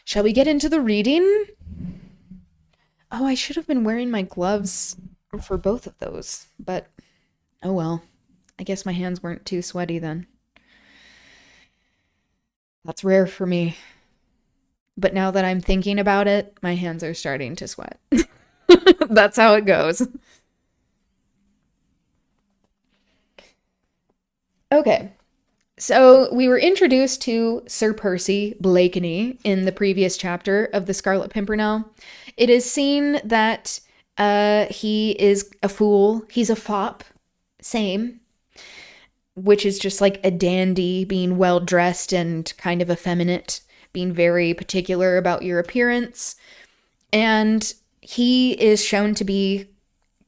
Shall we get into the reading? Oh, I should have been wearing my gloves for both of those, but oh well. I guess my hands weren't too sweaty then. That's rare for me. But now that I'm thinking about it, my hands are starting to sweat. That's how it goes. Okay. So we were introduced to Sir Percy Blakeney in the previous chapter of the Scarlet Pimpernel. It is seen that he is a fool. He's a fop. Same. Which is just like a dandy, being well dressed and kind of effeminate, being very particular about your appearance. And he is shown to be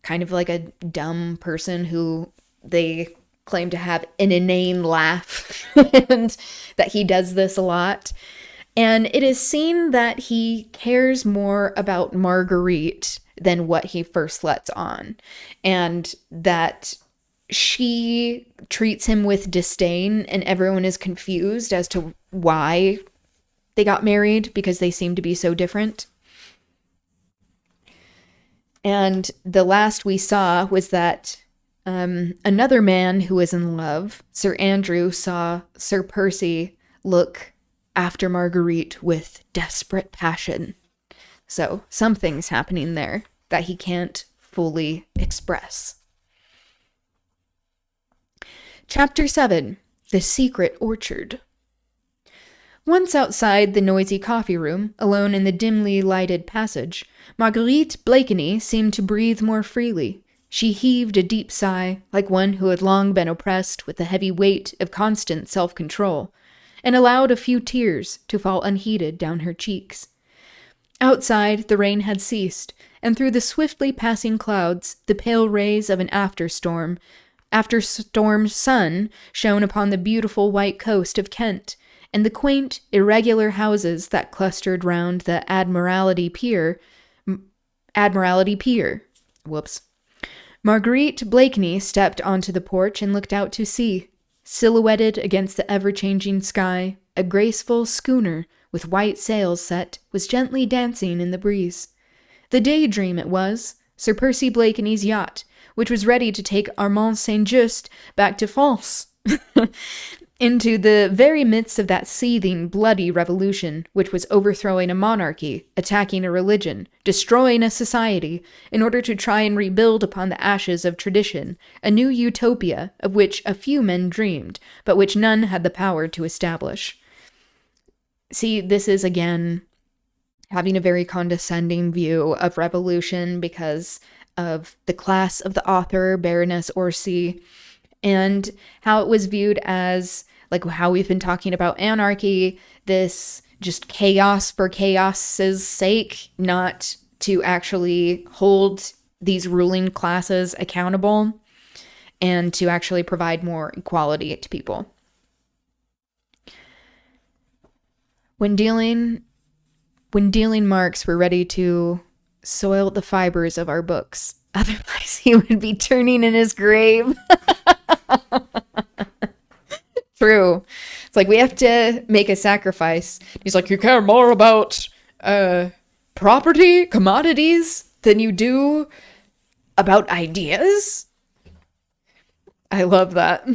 kind of like a dumb person who they claim to have an inane laugh and that he does this a lot. And it is seen that he cares more about Marguerite than what he first lets on. And that she treats him with disdain, and everyone is confused as to why they got married because they seem to be so different. And the last we saw was that another man who was in love, Sir Andrew, saw Sir Percy look after Marguerite with desperate passion. So something's happening there that he can't fully express. Chapter 7, The Secret Orchard. Once outside the noisy coffee room, alone in the dimly lighted passage, Marguerite Blakeney seemed to breathe more freely. She heaved a deep sigh, like one who had long been oppressed with the heavy weight of constant self-control, and allowed a few tears to fall unheeded down her cheeks. Outside, the rain had ceased, and through the swiftly passing clouds, the pale rays of an after-storm sun shone upon the beautiful white coast of Kent, and the quaint, irregular houses that clustered round the Admiralty Pier. Whoops. Marguerite Blakeney stepped onto the porch and looked out to sea. Silhouetted against the ever-changing sky, a graceful schooner with white sails set was gently dancing in the breeze. The Daydream it was, Sir Percy Blakeney's yacht, which was ready to take Armand Saint-Just back to France, into the very midst of that seething, bloody revolution which was overthrowing a monarchy, attacking a religion, destroying a society, in order to try and rebuild upon the ashes of tradition, a new utopia of which a few men dreamed, but which none had the power to establish. See, this is, again, having a very condescending view of revolution because of the class of the author, Baroness Orczy, and how it was viewed as, like how we've been talking about anarchy, this just chaos for chaos's sake, not to actually hold these ruling classes accountable and to actually provide more equality to people. When dealing Marx were ready to soil the fibers of our books. Otherwise, he would be turning in his grave. True. It's like we have to make a sacrifice. He's like, you care more about property, commodities, than you do about ideas? I love that.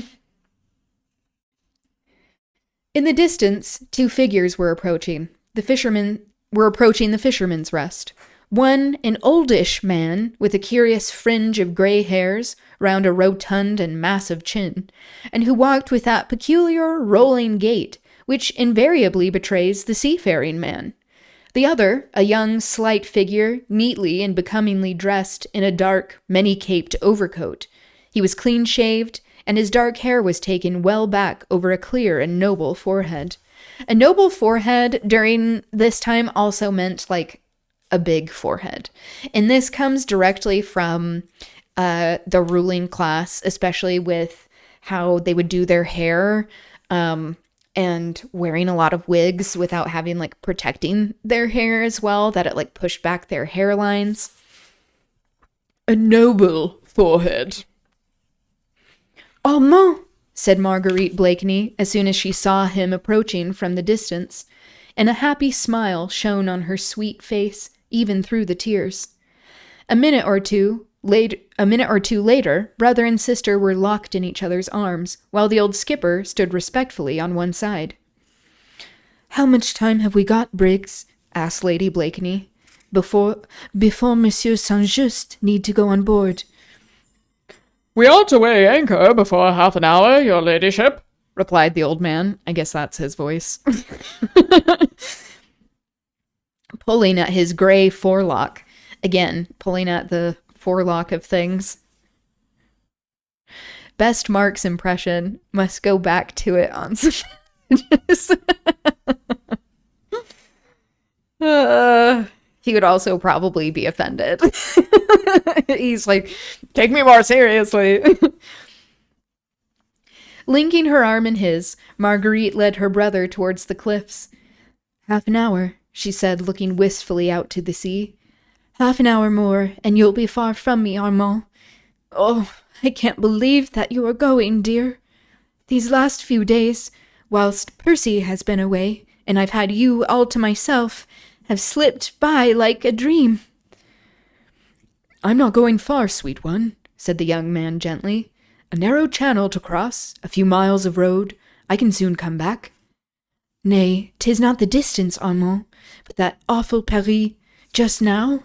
In the distance, two figures were approaching. The fishermen were approaching the Fisherman's Rest. One, an oldish man with a curious fringe of gray hairs round a rotund and massive chin, and who walked with that peculiar rolling gait which invariably betrays the seafaring man. The other, a young, slight figure, neatly and becomingly dressed in a dark, many-caped overcoat. He was clean-shaved, and his dark hair was taken well back over a clear and noble forehead. A noble forehead during this time also meant, like, a big forehead. And this comes directly from the ruling class, especially with how they would do their hair, and wearing a lot of wigs without having, like, protecting their hair as well, that it, like, pushed back their hairlines. A noble forehead. "Armand," said Marguerite Blakeney as soon as she saw him approaching from the distance. and a happy smile shone on her sweet face, even through the tears. A minute or two later, brother and sister were locked in each other's arms, while the old skipper stood respectfully on one side. "How much time have we got, Briggs?" asked Lady Blakeney. Before Monsieur Saint-Just need to go on board." "We ought to weigh anchor before half an hour, your ladyship," replied the old man. I guess that's his voice. Pulling at his gray forelock. Again, pulling at the forelock of things. Best Mark's impression. Must go back to it on he would also probably be offended. He's like, "Take me more seriously." Linking her arm in his, Marguerite led her brother towards the cliffs. "Half an hour," she said, looking wistfully out to the sea. "Half an hour more, and you'll be far from me, Armand. Oh, I can't believe that you are going, dear. These last few days, whilst Percy has been away, and I've had you all to myself, have slipped by like a dream." "I'm not going far, sweet one," said the young man gently. "A narrow channel to cross, a few miles of road. I can soon come back." "Nay, 'tis not the distance, Armand, but that awful Paris. Just now—"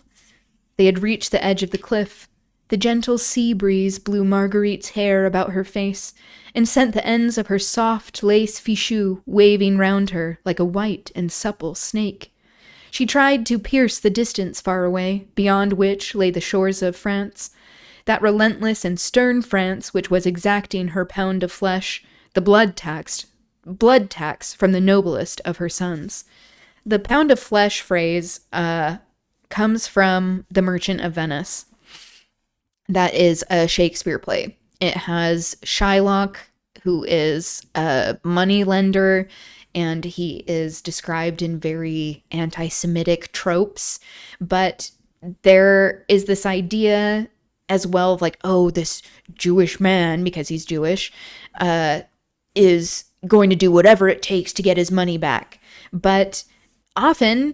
They had reached the edge of the cliff. The gentle sea breeze blew Marguerite's hair about her face, and sent the ends of her soft lace fichu waving round her like a white and supple snake. She tried to pierce the distance far away, beyond which lay the shores of France, that relentless and stern France which was exacting her pound of flesh, the blood tax from the noblest of her sons. The pound of flesh phrase comes from The Merchant of Venice. That is a Shakespeare play. It has Shylock, who is a moneylender, and he is described in very anti-Semitic tropes. But there is this idea as well of like, oh, this Jewish man, because he's Jewish, is going to do whatever it takes to get his money back. But often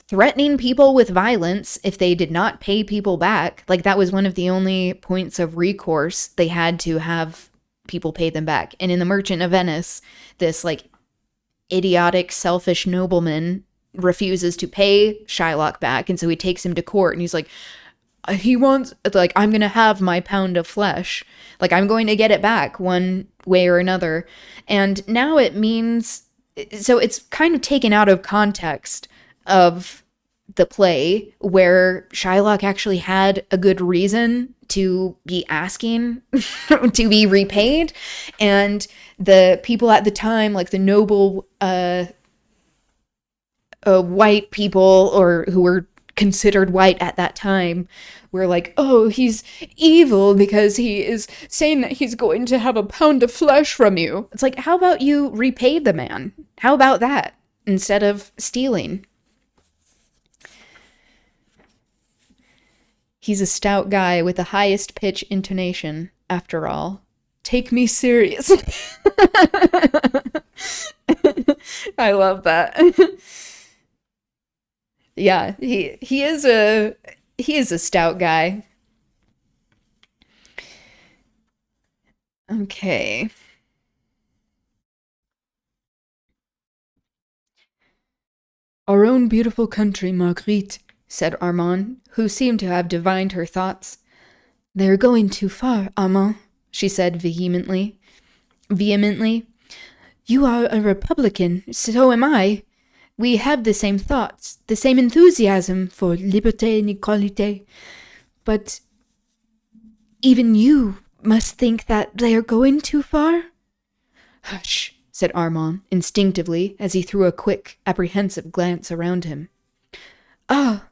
threatening people with violence if they did not pay people back, like that was one of the only points of recourse. They had to have people pay them back. And in The Merchant of Venice, this like idiotic, selfish nobleman refuses to pay Shylock back, and so he takes him to court, and he's like, he wants, like, I'm going to have my pound of flesh. Like, I'm going to get it back one way or another. And now it means, so it's kind of taken out of context of the play, where Shylock actually had a good reason to be asking to be repaid. And the people at the time, like the noble white people, or who were considered white at that time, were like, oh, he's evil because he is saying that he's going to have a pound of flesh from you. It's like, how about you repay the man? How about that instead of stealing? He's a stout guy with the highest pitch intonation, after all. Take me serious. I love that. Yeah, he is a stout guy. Okay. Our own beautiful country, Marguerite, said Armand, who seemed to have divined her thoughts. They are going too far, Armand, she said vehemently. You are a Republican, so am I. We have the same thoughts, the same enthusiasm for liberté and equalité. But even you must think that they are going too far? Hush, said Armand, instinctively, as he threw a quick, apprehensive glance around him. Ah,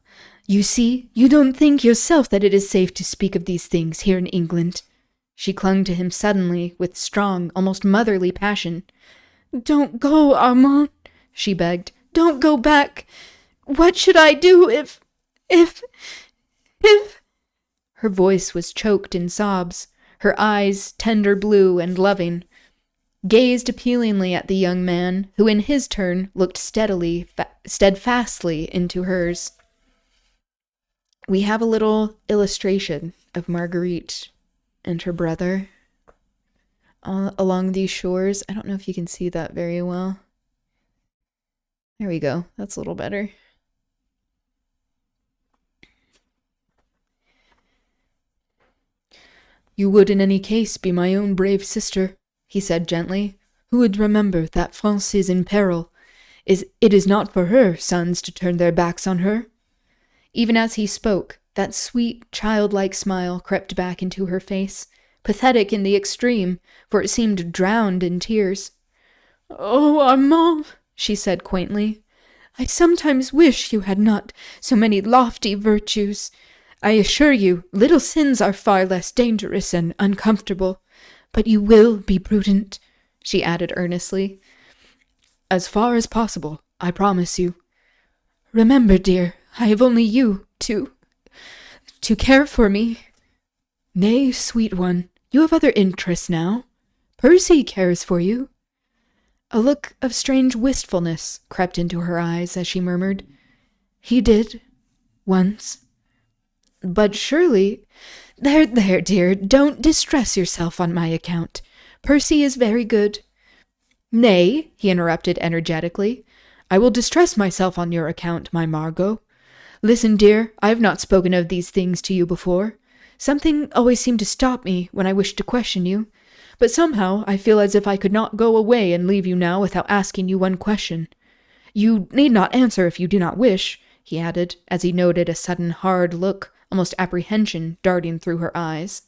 you see, you don't think yourself that it is safe to speak of these things here in England. She clung to him suddenly, with strong, almost motherly passion. Don't go, Armand, she begged. Don't go back. What should I do if... Her voice was choked in sobs, her eyes tender blue and loving. gazed appealingly at the young man, who in his turn looked steadfastly into hers. We have a little illustration of Marguerite and her brother along these shores. I don't know if you can see that very well. There we go. That's a little better. You would in any case be my own brave sister, he said gently. Who would remember that France is in peril? It is not for her sons to turn their backs on her. Even as he spoke, that sweet, childlike smile crept back into her face, pathetic in the extreme, for it seemed drowned in tears. Oh, Armand, she said quaintly, I sometimes wish you had not so many lofty virtues. I assure you, little sins are far less dangerous and uncomfortable. But you will be prudent, she added earnestly. As far as possible, I promise you. Remember, dear, I have only you to care for me. Nay, sweet one, you have other interests now. Percy cares for you. A look of strange wistfulness crept into her eyes as she murmured, He did, once. But surely... There, dear, don't distress yourself on my account. Percy is very good. Nay, he interrupted energetically, I will distress myself on your account, my Margot. Listen, dear, I have not spoken of these things to you before. Something always seemed to stop me when I wished to question you, but somehow I feel as if I could not go away and leave you now without asking you one question. You need not answer if you do not wish, he added, as he noted a sudden hard look, almost apprehension, darting through her eyes.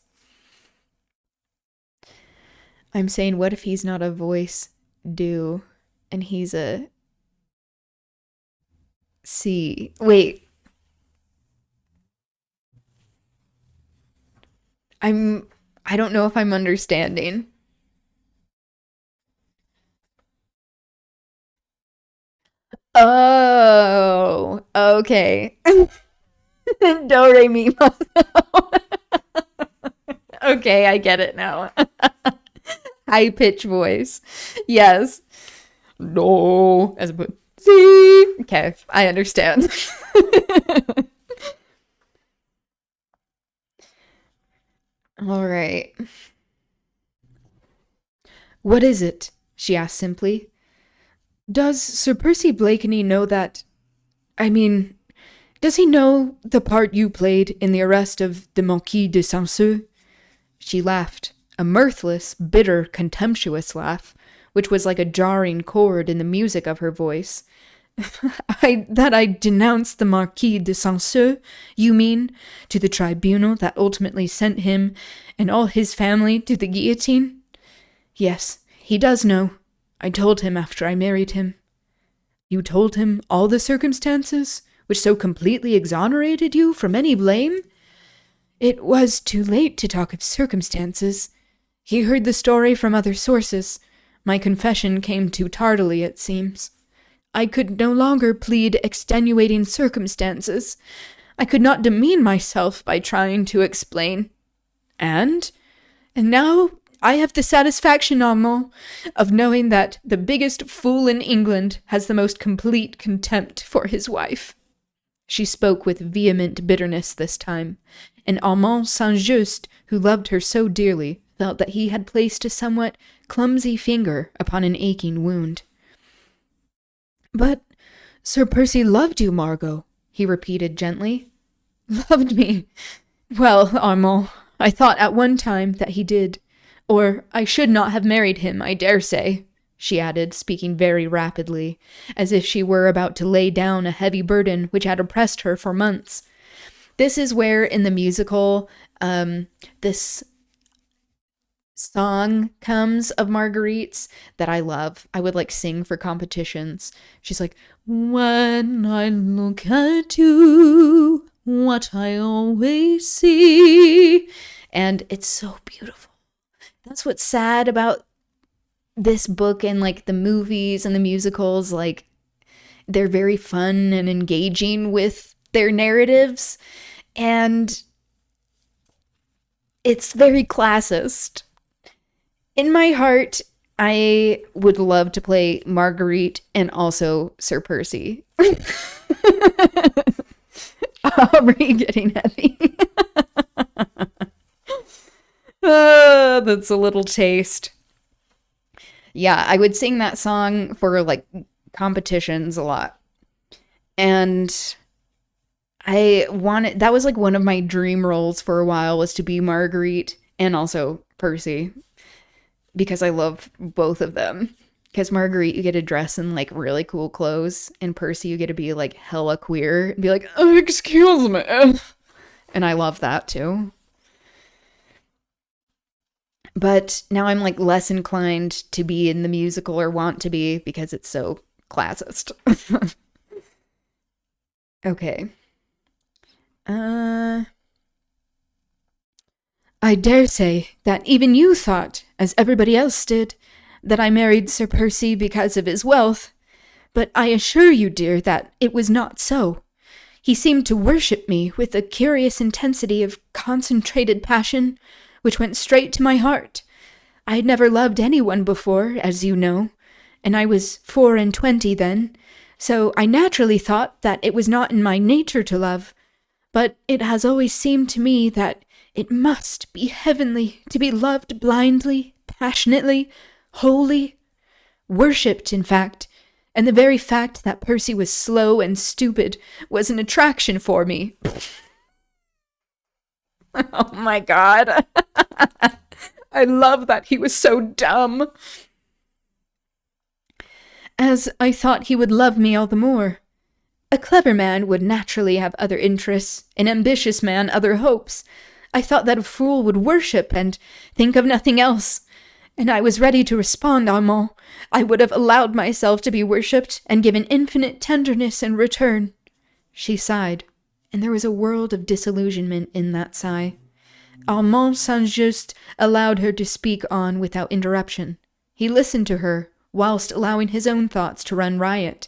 I'm saying, what if he's not a voice do, and he's a C? Wait. I don't know if I'm understanding. Oh, okay. Do, re, mi, fa, sol. Okay, I get it now. High pitch voice. Yes. No, as opposed to see. Okay, I understand. All right. What is it? She asked simply. Does Sir Percy Blakeney know that... does he know the part you played in the arrest of the Marquis de Saint-Cyr? She laughed, a mirthless, bitter, contemptuous laugh, which was like a jarring chord in the music of her voice. That I denounced the Marquis de Saint-Cyr, you mean, to the tribunal that ultimately sent him and all his family to the guillotine? Yes, he does know. I told him after I married him. You told him all the circumstances, which so completely exonerated you from any blame? It was too late to talk of circumstances. He heard the story from other sources. My confession came too tardily, it seems. I could no longer plead extenuating circumstances. I could not demean myself by trying to explain. And now I have the satisfaction, Armand, of knowing that the biggest fool in England has the most complete contempt for his wife. She spoke with vehement bitterness this time, and Armand Saint-Just, who loved her so dearly, felt that he had placed a somewhat clumsy finger upon an aching wound. But Sir Percy loved you, Margot, he repeated gently. Loved me? Well, Armand, I thought at one time that he did. Or I should not have married him, I dare say, she added, speaking very rapidly, as if she were about to lay down a heavy burden which had oppressed her for months. This is where, in the musical, this song comes of Marguerite's that I love. I would sing for competitions. She's like, when I look at you, what I always see. And it's so beautiful. That's what's sad about this book and the movies and the musicals. They're very fun and engaging with their narratives, and it's very classist. In my heart, I would love to play Marguerite and also Sir Percy. Aubrey getting heavy. That's a little taste. Yeah, I would sing that song for like competitions a lot. And that was like one of my dream roles for a while, was to be Marguerite and also Percy, because I love both of them. Because Marguerite, you get to dress in like really cool clothes, and Percy, you get to be like hella queer and be like, oh, excuse me. And I love that too. But now I'm like less inclined to be in the musical, or want to be, because it's so classist. Okay. I dare say that even you thought, as everybody else did, that I married Sir Percy because of his wealth, but I assure you, dear, that it was not so. He seemed to worship me with a curious intensity of concentrated passion, which went straight to my heart. I had never loved anyone before, as you know, and I was 24 then, so I naturally thought that it was not in my nature to love, but it has always seemed to me that it must be heavenly to be loved blindly, passionately, wholly, worshipped, in fact, and the very fact that Percy was slow and stupid was an attraction for me. Oh my god. I love that he was so dumb. As I thought he would love me all the more. A clever man would naturally have other interests, an ambitious man other hopes. I thought that a fool would worship and think of nothing else. And I was ready to respond, Armand. I would have allowed myself to be worshipped and given infinite tenderness in return. She sighed, and there was a world of disillusionment in that sigh. Armand Saint-Just allowed her to speak on without interruption. He listened to her, whilst allowing his own thoughts to run riot.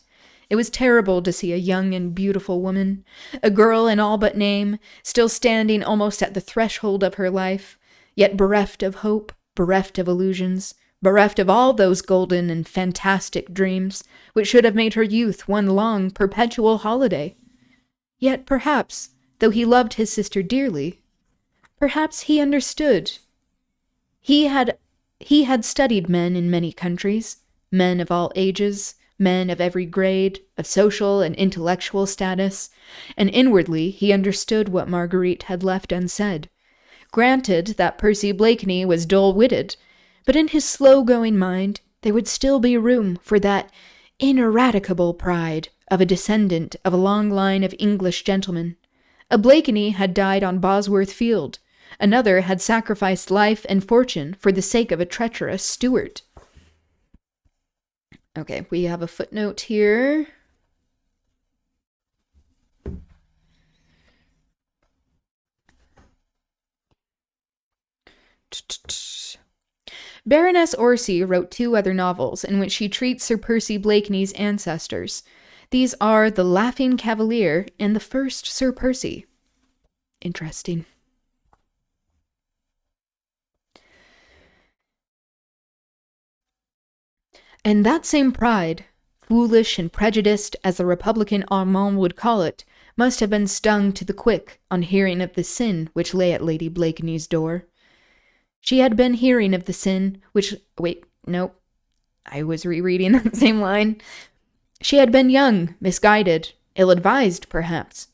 It was terrible to see a young and beautiful woman, a girl in all but name, still standing almost at the threshold of her life, yet bereft of hope, bereft of illusions, bereft of all those golden and fantastic dreams which should have made her youth one long, perpetual holiday. Yet perhaps, though he loved his sister dearly, perhaps he understood. He had studied men in many countries, men of all ages, men of every grade, of social and intellectual status, and inwardly he understood what Marguerite had left unsaid. Granted that Percy Blakeney was dull-witted, but in his slow-going mind there would still be room for that ineradicable pride of a descendant of a long line of English gentlemen. A Blakeney had died on Bosworth Field. Another had sacrificed life and fortune for the sake of a treacherous Stuart. Okay, we have a footnote here. Baroness Orczy wrote 2 other novels in which she treats Sir Percy Blakeney's ancestors. These are The Laughing Cavalier and The First Sir Percy. Interesting. And that same pride, foolish and prejudiced as the Republican Armand would call it, must have been stung to the quick on hearing of the sin which lay at Lady Blakeney's door. She had been hearing of the sin which... Wait, no. I was rereading that same line. She had been young, misguided, ill-advised, perhaps.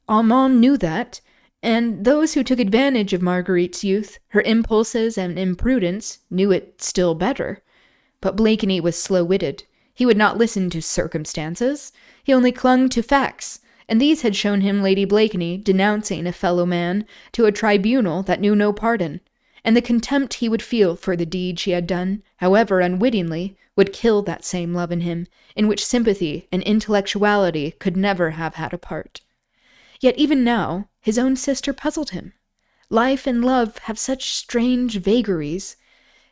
Armand knew that, and those who took advantage of Marguerite's youth, her impulses and imprudence, knew it still better. But Blakeney was slow-witted. He would not listen to circumstances. He only clung to facts, and these had shown him Lady Blakeney denouncing a fellow man to a tribunal that knew no pardon, and the contempt he would feel for the deed she had done, however unwittingly, would kill that same love in him, in which sympathy and intellectuality could never have had a part. Yet even now, his own sister puzzled him. Life and love have such strange vagaries.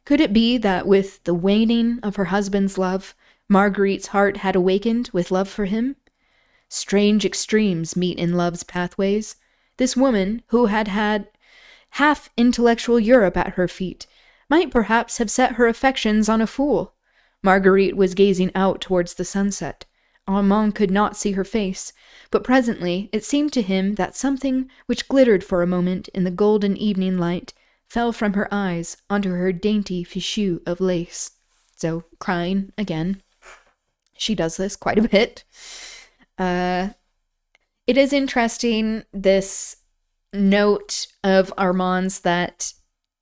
Could it be that with the waning of her husband's love, Marguerite's heart had awakened with love for him? Strange extremes meet in love's pathways. This woman, who had had half intellectual Europe at her feet, might perhaps have set her affections on a fool. Marguerite was gazing out towards the sunset. Armand could not see her face, but presently it seemed to him that something which glittered for a moment in the golden evening light fell from her eyes onto her dainty fichu of lace. So, crying again. She does this quite a bit. It is interesting, this note of Armand's, that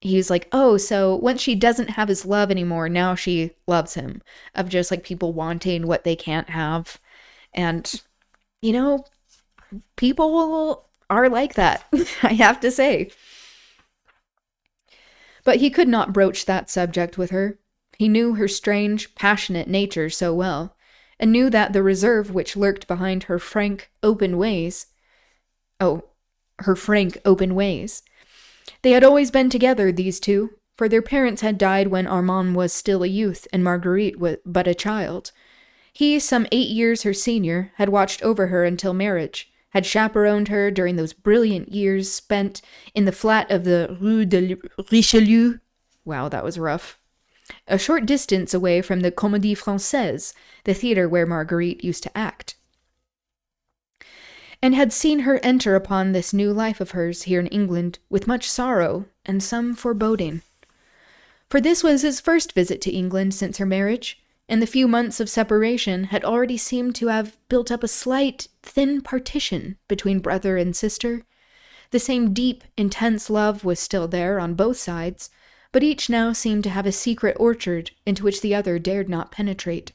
he's like, oh, so once she doesn't have his love anymore, now she loves him. Of just like people wanting what they can't have. And, you know, people are like that, I have to say. But he could not broach that subject with her. He knew her strange, passionate nature so well, and knew that the reserve which lurked behind her frank, open ways. They had always been together, these two, for their parents had died when Armand was still a youth and Marguerite but a child. He, some 8 years her senior, had watched over her until marriage, had chaperoned her during those brilliant years spent in the flat of the Rue de Richelieu. Wow, that was rough. A short distance away from the Comédie Française, the theater where Marguerite used to act, and had seen her enter upon this new life of hers here in England with much sorrow and some foreboding. For this was his first visit to England since her marriage, and the few months of separation had already seemed to have built up a slight, thin partition between brother and sister. The same deep, intense love was still there on both sides, but each now seemed to have a secret orchard into which the other dared not penetrate.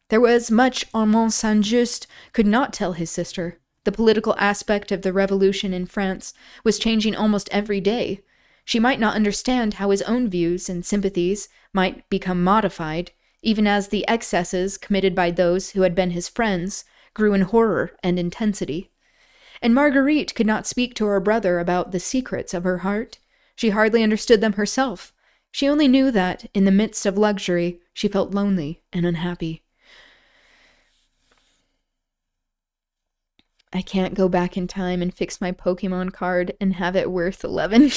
There was much Armand Saint-Just could not tell his sister. The political aspect of the revolution in France was changing almost every day. She might not understand how his own views and sympathies might become modified, even as the excesses committed by those who had been his friends grew in horror and intensity. And Marguerite could not speak to her brother about the secrets of her heart. She hardly understood them herself. She only knew that, in the midst of luxury, she felt lonely and unhappy. I can't go back in time and fix my Pokemon card and have it worth 11.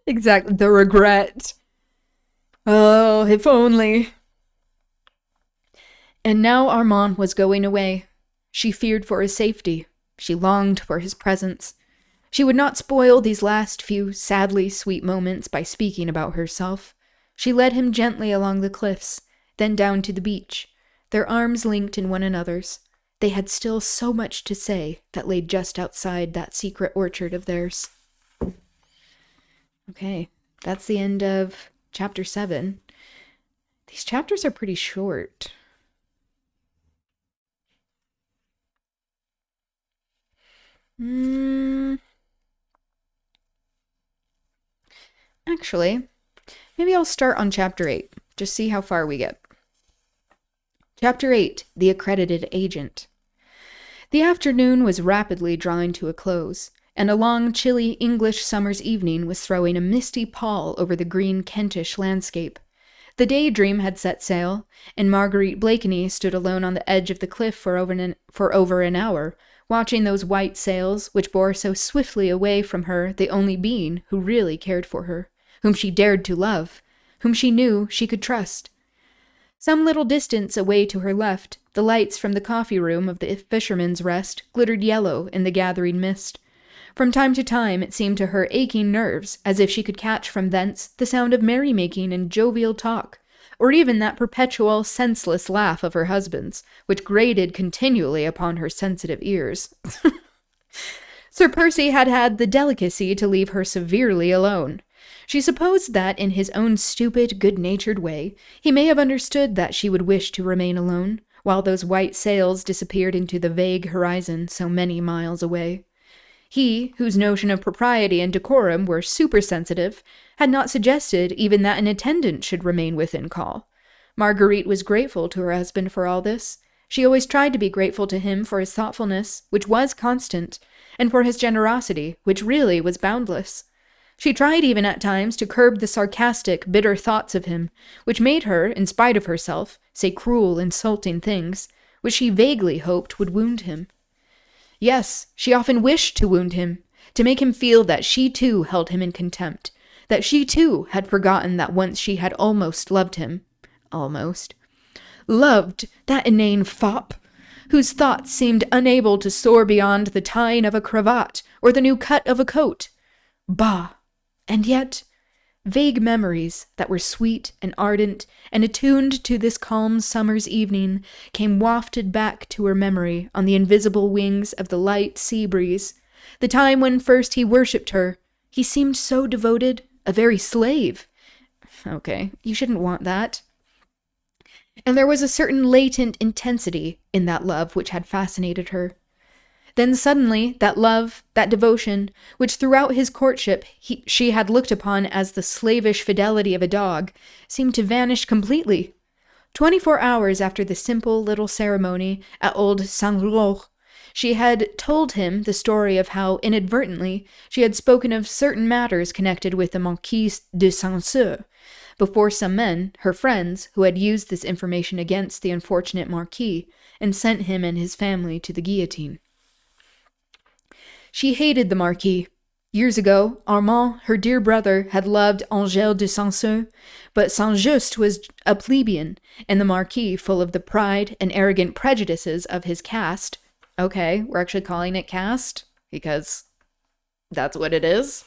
Exactly, the regret. Oh, if only. And now Armand was going away. She feared for his safety. She longed for his presence. She would not spoil these last few sadly sweet moments by speaking about herself. She led him gently along the cliffs, then down to the beach, their arms linked in one another's. They had still so much to say that lay just outside that secret orchard of theirs. Okay, that's the end of chapter 7. These chapters are pretty short. Actually, maybe I'll start on chapter 8. Just see how far we get. Chapter 8, The Accredited Agent. The afternoon was rapidly drawing to a close, and a long, chilly English summer's evening was throwing a misty pall over the green Kentish landscape. The Daydream had set sail, and Marguerite Blakeney stood alone on the edge of the cliff for over an hour, watching those white sails which bore so swiftly away from her the only being who really cared for her, whom she dared to love, whom she knew she could trust. Some little distance away to her left, the lights from the coffee room of the Fisherman's Rest glittered yellow in the gathering mist. From time to time it seemed to her aching nerves as if she could catch from thence the sound of merrymaking and jovial talk, or even that perpetual, senseless laugh of her husband's, which grated continually upon her sensitive ears. Sir Percy had had the delicacy to leave her severely alone. She supposed that, in his own stupid, good-natured way, he may have understood that she would wish to remain alone, while those white sails disappeared into the vague horizon so many miles away. He, whose notion of propriety and decorum were supersensitive, had not suggested even that an attendant should remain within call. Marguerite was grateful to her husband for all this. She always tried to be grateful to him for his thoughtfulness, which was constant, and for his generosity, which really was boundless. She tried even at times to curb the sarcastic, bitter thoughts of him, which made her, in spite of herself, say cruel, insulting things, which she vaguely hoped would wound him. Yes, she often wished to wound him, to make him feel that she too held him in contempt, that she too had forgotten that once she had almost loved him. Almost. Loved that inane fop, whose thoughts seemed unable to soar beyond the tying of a cravat or the new cut of a coat. Bah! And yet, vague memories that were sweet and ardent and attuned to this calm summer's evening came wafted back to her memory on the invisible wings of the light sea breeze. The time when first he worshipped her. He seemed so devoted, a very slave. Okay, you shouldn't want that. And there was a certain latent intensity in that love which had fascinated her. Then suddenly, that love, that devotion, which throughout his courtship she had looked upon as the slavish fidelity of a dog, seemed to vanish completely. 24 hours after the simple little ceremony at old Saint-Roch, she had told him the story of how, inadvertently, she had spoken of certain matters connected with the Marquis de Saint-Cyr, before some men, her friends, who had used this information against the unfortunate Marquis, and sent him and his family to the guillotine. She hated the Marquis. Years ago, Armand, her dear brother, had loved Angèle de Saint-Cyr, but Saint-Just was a plebeian, and the Marquis, full of the pride and arrogant prejudices of his caste. Okay, we're actually calling it caste, because that's what it is.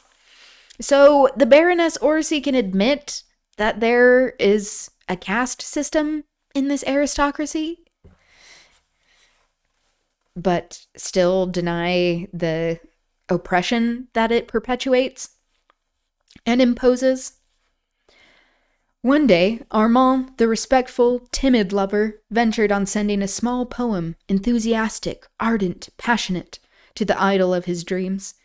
So the Baroness Orczy can admit that there is a caste system in this aristocracy, but still deny the oppression that it perpetuates and imposes. One day, Armand, the respectful, timid lover, ventured on sending a small poem, enthusiastic, ardent, passionate, to the idol of his dreams.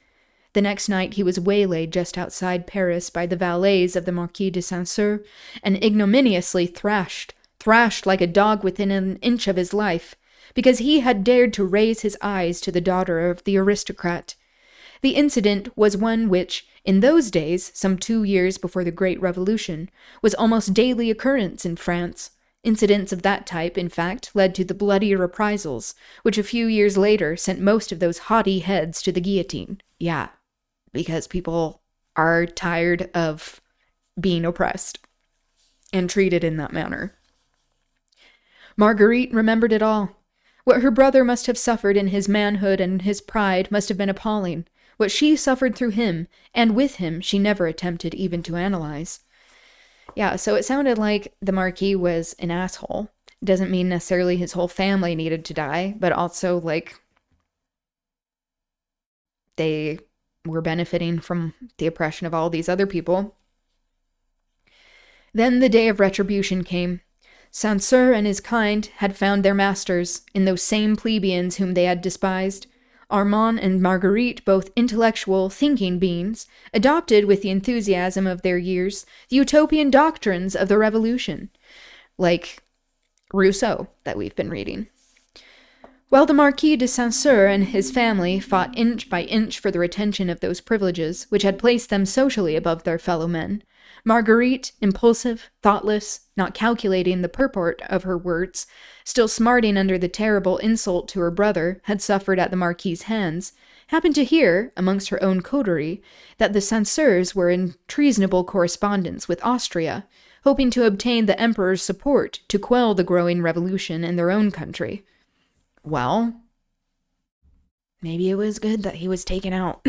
The next night he was waylaid just outside Paris by the valets of the Marquis de Saint-Cyr and ignominiously thrashed like a dog within an inch of his life, because he had dared to raise his eyes to the daughter of the aristocrat. The incident was one which, in those days, some 2 years before the Great Revolution, was almost daily occurrence in France. Incidents of that type, in fact, led to the bloody reprisals, which a few years later sent most of those haughty heads to the guillotine. Yeah, because people are tired of being oppressed and treated in that manner. Marguerite remembered it all. What her brother must have suffered in his manhood and his pride must have been appalling. What she suffered through him, and with him, she never attempted even to analyze. Yeah, so it sounded like the Marquis was an asshole. Doesn't mean necessarily his whole family needed to die, but also, like, they were benefiting from the oppression of all these other people. Then the day of retribution came. Saint-Cyr and his kind had found their masters in those same plebeians whom they had despised. Armand and Marguerite, both intellectual, thinking beings, adopted with the enthusiasm of their years the utopian doctrines of the Revolution, like Rousseau that we've been reading. While the Marquis de Saint-Cyr and his family fought inch by inch for the retention of those privileges which had placed them socially above their fellow men, Marguerite, impulsive, thoughtless, not calculating the purport of her words, still smarting under the terrible insult to her brother had suffered at the Marquis's hands, happened to hear, amongst her own coterie, that the Saint-Cyrs were in treasonable correspondence with Austria, hoping to obtain the emperor's support to quell the growing revolution in their own country. Well, maybe it was good that he was taken out.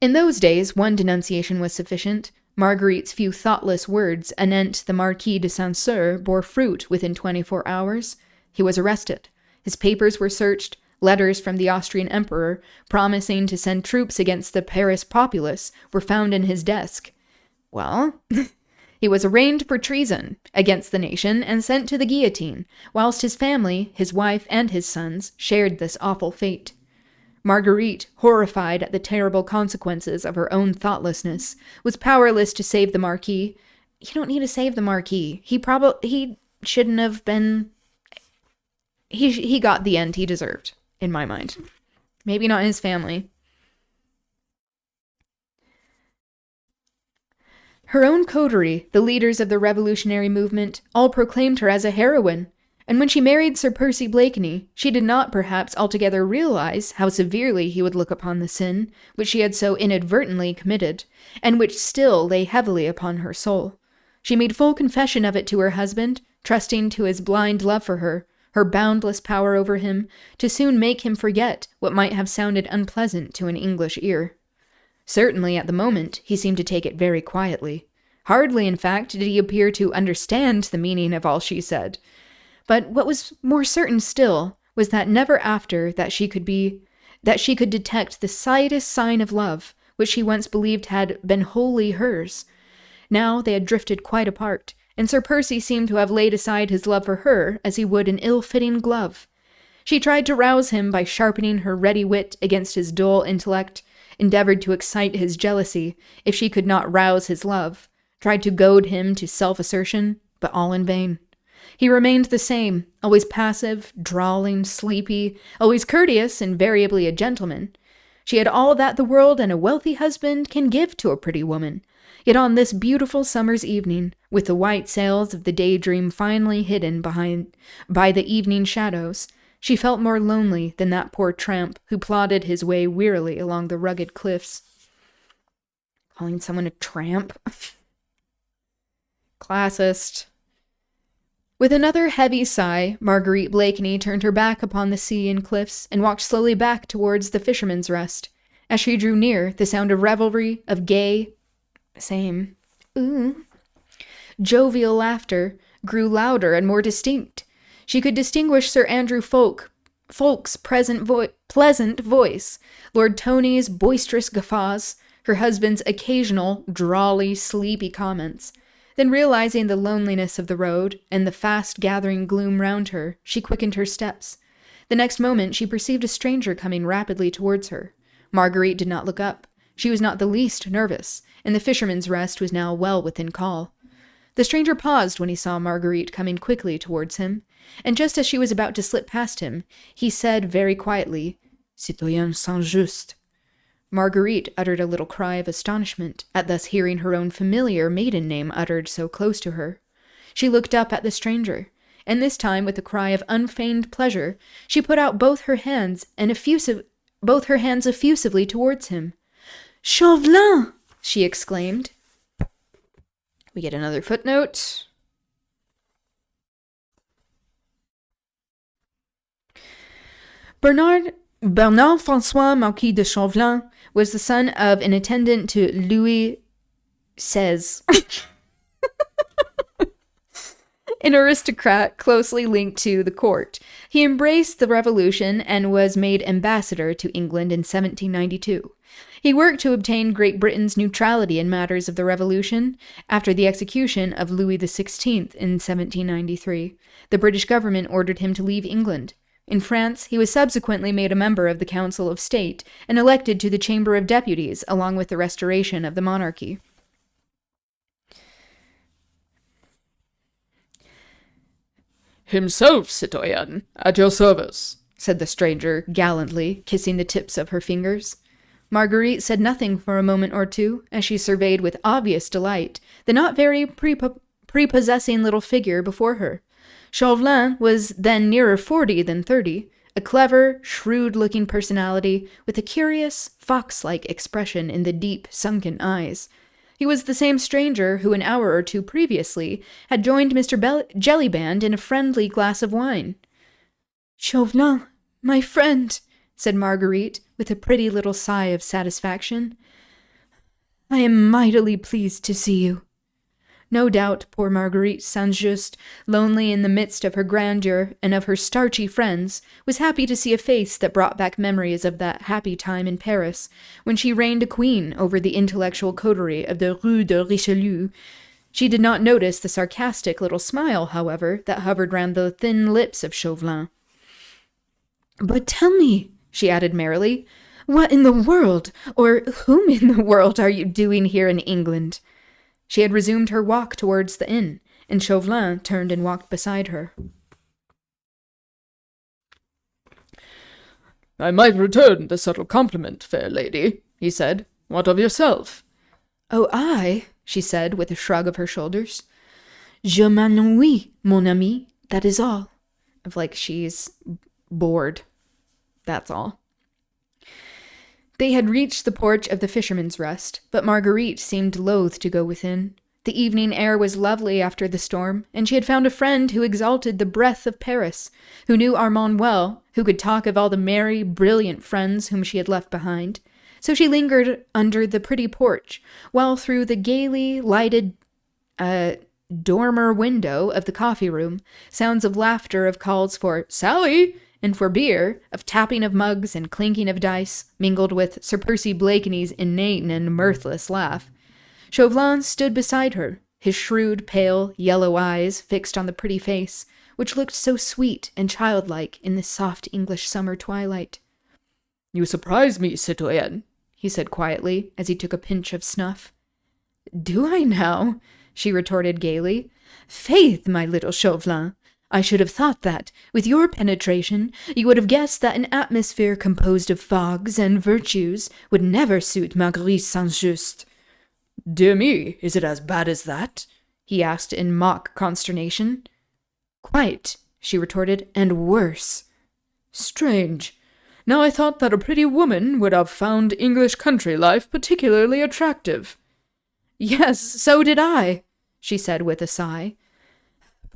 In those days, one denunciation was sufficient. Marguerite's few thoughtless words anent the Marquis de Saint-Cyr bore fruit within 24 hours. He was arrested. His papers were searched. Letters from the Austrian emperor, promising to send troops against the Paris populace, were found in his desk. Well, he was arraigned for treason against the nation and sent to the guillotine, whilst his family, his wife, and his sons shared this awful fate. Marguerite, horrified at the terrible consequences of her own thoughtlessness, was powerless to save the Marquis. You don't need to save the Marquis. He shouldn't have been... He got the end he deserved, in my mind. Maybe not his family. Her own coterie, the leaders of the revolutionary movement, all proclaimed her as a heroine And when she married Sir Percy Blakeney, she did not perhaps altogether realize how severely he would look upon the sin which she had so inadvertently committed, and which still lay heavily upon her soul. She made full confession of it to her husband, trusting to his blind love for her, her boundless power over him, to soon make him forget what might have sounded unpleasant to an English ear. Certainly, at the moment, he seemed to take it very quietly. Hardly, in fact, did he appear to understand the meaning of all she said. But what was more certain still was that never after that she could detect the slightest sign of love, which she once believed had been wholly hers. Now they had drifted quite apart, and Sir Percy seemed to have laid aside his love for her as he would an ill-fitting glove. She tried to rouse him by sharpening her ready wit against his dull intellect, endeavored to excite his jealousy if she could not rouse his love, tried to goad him to self-assertion, but all in vain. He remained the same, always passive, drawling, sleepy, always courteous, invariably a gentleman. She had all that the world and a wealthy husband can give to a pretty woman. Yet on this beautiful summer's evening, with the white sails of the daydream finely hidden by the evening shadows, she felt more lonely than that poor tramp who plodded his way wearily along the rugged cliffs. Calling someone a tramp? Classist. With another heavy sigh, Marguerite Blakeney turned her back upon the sea and cliffs and walked slowly back towards the Fisherman's Rest. As she drew near, the sound of revelry, of gay, jovial laughter grew louder and more distinct. She could distinguish Sir Andrew Fulk's pleasant voice, Lord Tony's boisterous guffaws, her husband's occasional, drawly, sleepy comments. Then, realizing the loneliness of the road and the fast-gathering gloom round her, she quickened her steps. The next moment she perceived a stranger coming rapidly towards her. Marguerite did not look up. She was not the least nervous, and the Fisherman's Rest was now well within call. The stranger paused when he saw Marguerite coming quickly towards him, and just as she was about to slip past him, he said very quietly, "Citoyen Saint-Just." Marguerite uttered a little cry of astonishment at thus hearing her own familiar maiden name uttered so close to her. She looked up at the stranger, and this time, with a cry of unfeigned pleasure, she put out both her hands effusively towards him. "Chauvelin!" she exclaimed. We get another footnote. Bernard François Marquis de Chauvelin was the son of an attendant to Louis XVI, an aristocrat closely linked to the court. He embraced the revolution and was made ambassador to England in 1792. He worked to obtain Great Britain's neutrality in matters of the Revolution. After the execution of Louis XVI in 1793, the British government ordered him to leave England. In France, he was subsequently made a member of the Council of State and elected to the Chamber of Deputies along with the restoration of the monarchy. "Himself, citoyen, at your service," said the stranger gallantly, kissing the tips of her fingers. Marguerite said nothing for a moment or two, as she surveyed with obvious delight the not very prepossessing little figure before her. Chauvelin was then nearer 40 than 30, a clever, shrewd-looking personality with a curious, fox-like expression in the deep, sunken eyes. He was the same stranger who an hour or two previously had joined Mr. Jellyband in a friendly glass of wine. "Chauvelin, my friend," said Marguerite, with a pretty little sigh of satisfaction. "I am mightily pleased to see you." No doubt poor Marguerite Saint-Just, lonely in the midst of her grandeur and of her starchy friends, was happy to see a face that brought back memories of that happy time in Paris, when she reigned a queen over the intellectual coterie of the Rue de Richelieu. She did not notice the sarcastic little smile, however, that hovered round the thin lips of Chauvelin. "But tell me," she added merrily, "what in the world, or whom in the world are you doing here in England?" She had resumed her walk towards the inn, and Chauvelin turned and walked beside her. "I might return the subtle compliment, fair lady," he said. "What of yourself?" "Oh, I," she said, with a shrug of her shoulders. "Je m'ennuie, mon ami, that is all." of like she's bored. That's all. They had reached the porch of the Fisherman's Rest, but Marguerite seemed loath to go within. The evening air was lovely after the storm, and she had found a friend who exalted the breath of Paris, who knew Armand well, who could talk of all the merry, brilliant friends whom she had left behind. So she lingered under the pretty porch, while through the gaily lighted dormer window of the coffee room, sounds of laughter, of calls for "Sally!" and for beer, of tapping of mugs and clinking of dice, mingled with Sir Percy Blakeney's inane and mirthless laugh. Chauvelin stood beside her, his shrewd, pale, yellow eyes fixed on the pretty face, which looked so sweet and childlike in the soft English summer twilight. "You surprise me, citoyenne," he said quietly, as he took a pinch of snuff. "Do I now?" she retorted gaily. "Faith, my little Chauvelin, I should have thought that, with your penetration, you would have guessed that an atmosphere composed of fogs and virtues would never suit Marguerite Saint-Just." "Dear me, is it as bad as that?" he asked in mock consternation. "Quite," she retorted, "and worse." "Strange. Now I thought that a pretty woman would have found English country life particularly attractive." "Yes, so did I," she said with a sigh.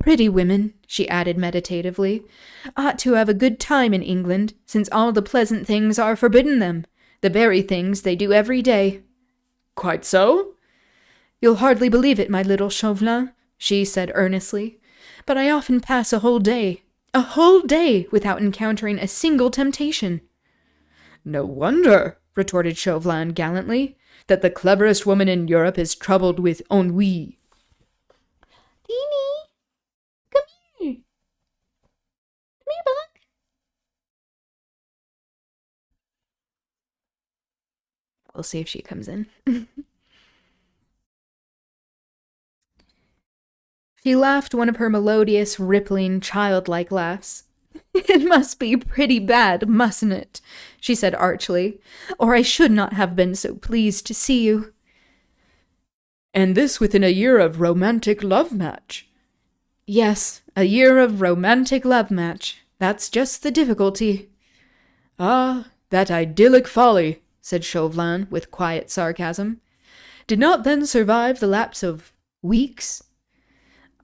"Pretty women," she added meditatively, "ought to have a good time in England, since all the pleasant things are forbidden them, the very things they do every day." "Quite so?" "You'll hardly believe it, my little Chauvelin," she said earnestly, "but I often pass a whole day, without encountering a single temptation." "No wonder," retorted Chauvelin gallantly, "that the cleverest woman in Europe is troubled with ennui." "Teeny, come here. Come here, Buck." We'll see if she comes in. She laughed one of her melodious, rippling, childlike laughs. "It must be pretty bad, mustn't it?" she said archly, "or I should not have been so pleased to see you." "And this within a year of romantic love-match." "Yes, a year of romantic love-match. That's just the difficulty." "Ah, that idyllic folly," said Chauvelin with quiet sarcasm, "did not then survive the lapse of weeks?"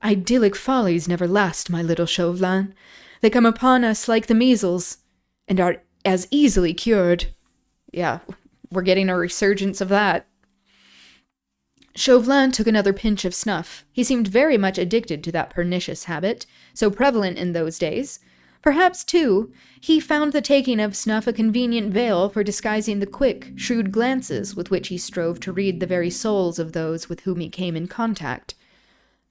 "Idyllic follies never last, my little Chauvelin. They come upon us like the measles, and are as easily cured." Yeah, we're getting a resurgence of that. Chauvelin took another pinch of snuff. He seemed very much addicted to that pernicious habit, so prevalent in those days. Perhaps, too, he found the taking of snuff a convenient veil for disguising the quick, shrewd glances with which he strove to read the very souls of those with whom he came in contact.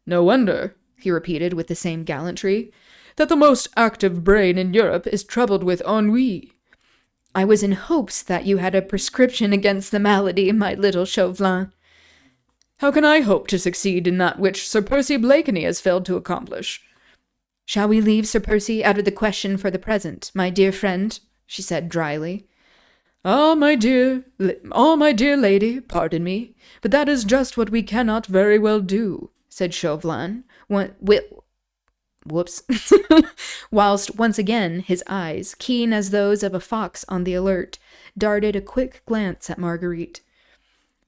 "No wonder," he repeated with the same gallantry, "that the most active brain in Europe is troubled with ennui." "I was in hopes that you had a prescription against the malady, my little Chauvelin." "How can I hope to succeed in that which Sir Percy Blakeney has failed to accomplish?" "Shall we leave Sir Percy out of the question for the present, my dear friend?" she said dryly. Ah, my dear lady, pardon me, but that is just what we cannot very well do," said Chauvelin, whilst once again his eyes, keen as those of a fox on the alert, darted a quick glance at Marguerite.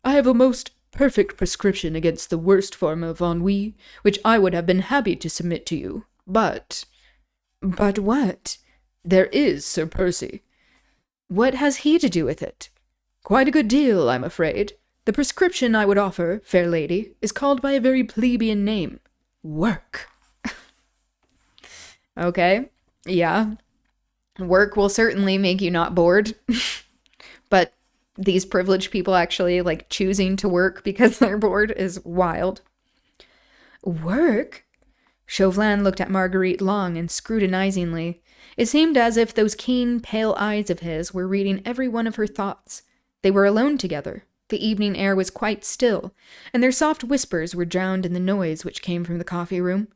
"I have a most perfect prescription against the worst form of ennui, which I would have been happy to submit to you. But what? There is Sir Percy." "What has he to do with it?" "Quite a good deal, I'm afraid. The prescription I would offer, fair lady, is called by a very plebeian name. Work." Okay, yeah. Work will certainly make you not bored. But these privileged people actually, like, choosing to work because they're bored is wild. "Work?" Chauvelin looked at Marguerite long and scrutinizingly. It seemed as if those keen, pale eyes of his were reading every one of her thoughts. They were alone together. The evening air was quite still, and their soft whispers were drowned in the noise which came from the coffee room.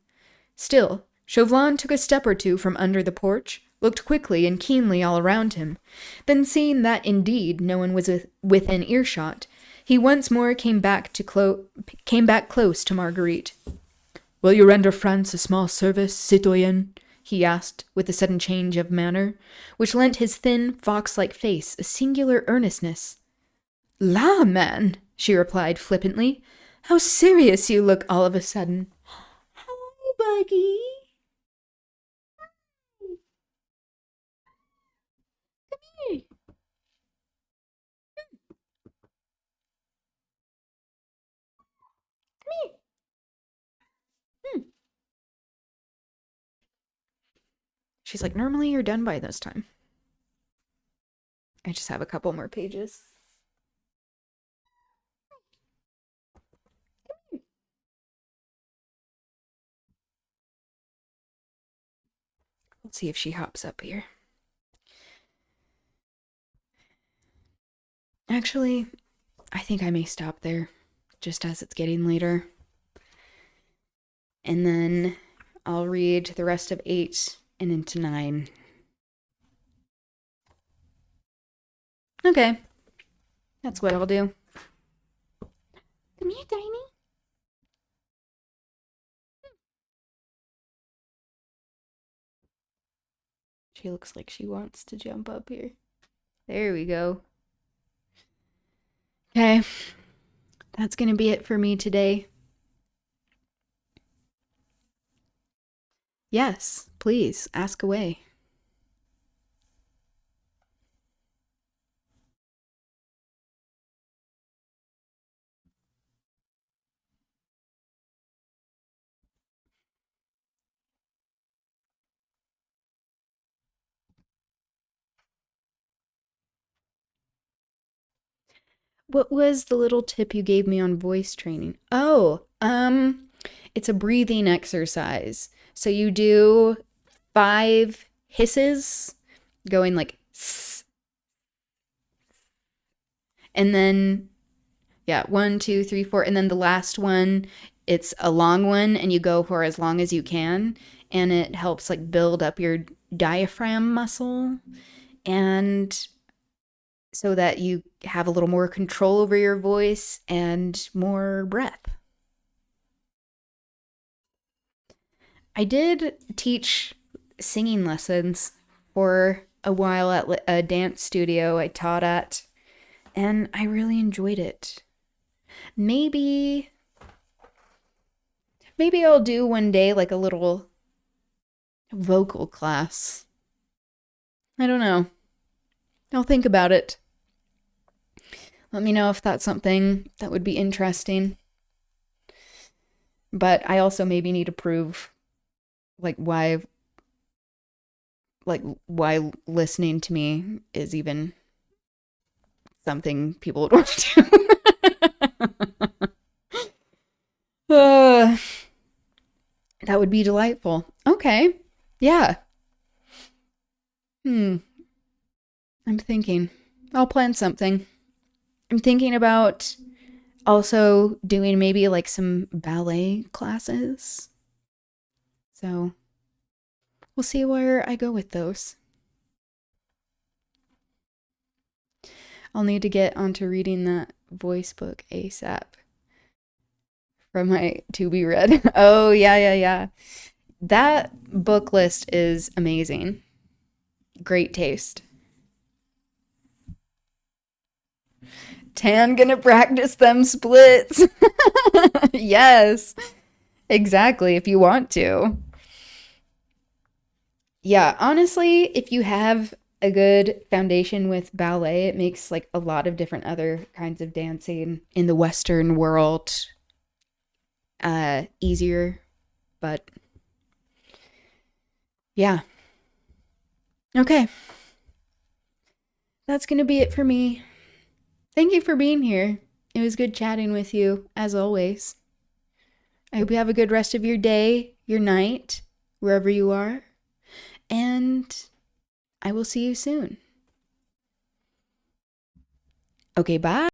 Still, Chauvelin took a step or two from under the porch, looked quickly and keenly all around him. Then, seeing that indeed no one was within earshot, he once more came back close to Marguerite. "Will you render France a small service, citoyenne?" he asked with a sudden change of manner, which lent his thin, fox-like face a singular earnestness. La, man, she replied flippantly. How serious you look all of a sudden. Hi, Buggy. Come here. Come here. She's like, normally you're done by this time. I just have a couple more pages. Let's see if she hops up here. Actually, I think I may stop there, just as it's getting later. And then I'll read the rest of 8 and into 9. Okay, that's what I'll do. Come here, Tiny. She looks like she wants to jump up here. There we go. Okay, that's gonna be it for me today. Yes, please, ask away. What was the little tip you gave me on voice training? Oh, it's a breathing exercise. So you do 5 hisses, going like sss, and then yeah, 1, 2, 3, 4, and then the last one, it's a long one, and you go for as long as you can, and it helps like build up your diaphragm muscle, and so that you have a little more control over your voice and more breath. I did teach singing lessons for a while at a dance studio I taught at, and I really enjoyed it. Maybe I'll do one day like a little vocal class. I don't know. I'll think about it. Let me know if that's something that would be interesting. But I also maybe need to prove why listening to me is even something people would want to do. That would be delightful. Okay. Yeah. I'm thinking. I'll plan something. I'm thinking about also doing maybe like some ballet classes. So we'll see where I go with those. I'll need to get onto reading that voice book ASAP from my to be read. Oh, yeah. That book list is amazing. Great taste. Tan gonna practice them splits. Yes, exactly, if you want to. Yeah, honestly, if you have a good foundation with ballet, it makes like a lot of different other kinds of dancing in the Western world easier. But yeah. Okay. That's gonna be it for me. Thank you for being here. It was good chatting with you, as always. I hope you have a good rest of your day, your night, wherever you are. And I will see you soon. Okay, bye.